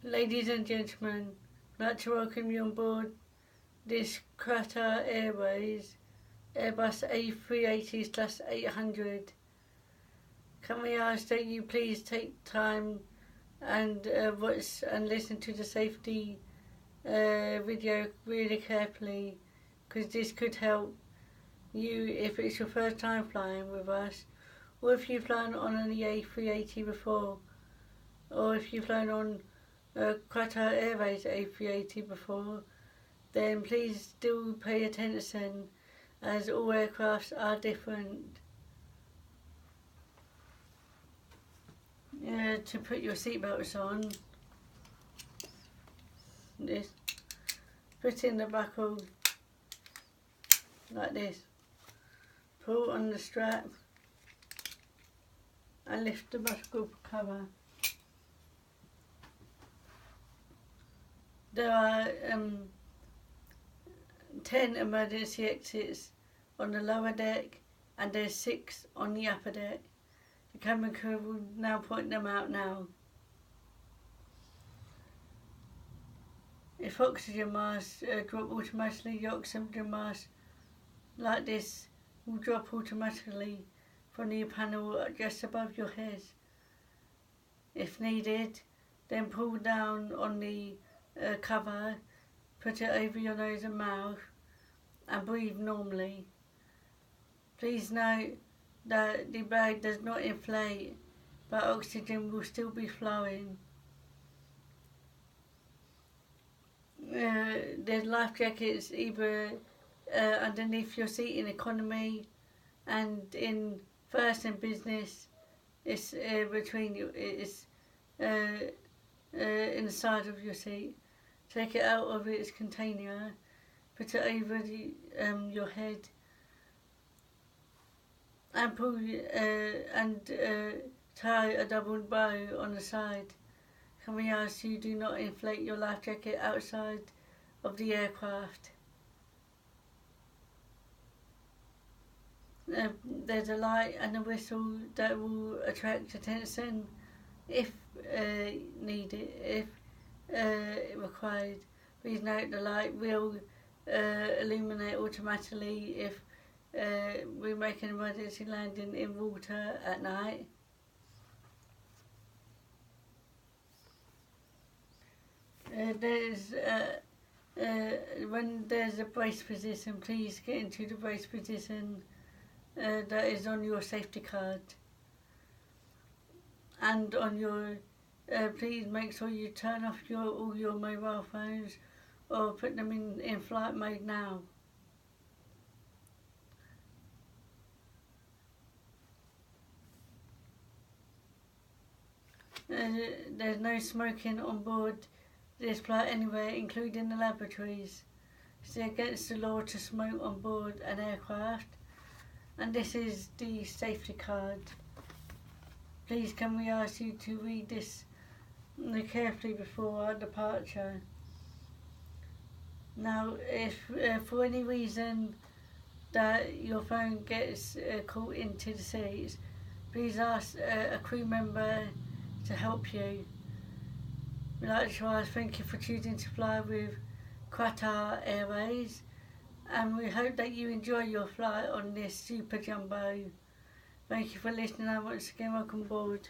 Ladies and gentlemen, I'd like to welcome you on board this Qatar Airways Airbus A380-800. Can we ask that you please take time and watch and listen to the safety video really carefully, because this could help you if it's your first time flying with us, or if you've flown on an A380 before, or if you've flown on Qatar Airways A380 before, then please still pay attention, as all aircrafts are different. To put your seatbelts on, put in the buckle like this, pull on the strap and lift the buckle cover. There are 10 emergency exits on the lower deck, and there's 6 on the upper deck. The cabin crew will now point them out now. If oxygen masks drop automatically, the oxygen mask like this will drop automatically from the panel just above your head. If needed, then pull down on the cover, put it over your nose and mouth, and breathe normally. Please note that the bag does not inflate, but oxygen will still be flowing. There's life jackets either underneath your seat in economy, and in first and business it's between you. It's in the side of your seat. Take it out of its container, put it over your head, and pull tie a double bow on the side. Can we ask you do not inflate your life jacket outside of the aircraft? There's a light and a whistle that will attract attention if needed, if required. Please note the light will illuminate automatically if we make an emergency landing in water at night. When there's a brace position, please get into the brace position that is on your safety card. And on your, please make sure you turn off all your mobile phones, or put them in flight mode now. There's no smoking on board this flight anywhere, including the laboratories. It's against the law to smoke on board an aircraft, and this is the safety card. Please can we ask you to read this carefully before our departure. Now, if for any reason that your phone gets caught into the seats, please ask a crew member to help you. We'd like to ask thank you for choosing to fly with Qatar Airways, and we hope that you enjoy your flight on this super jumbo. Thank you for listening, and once again welcome aboard.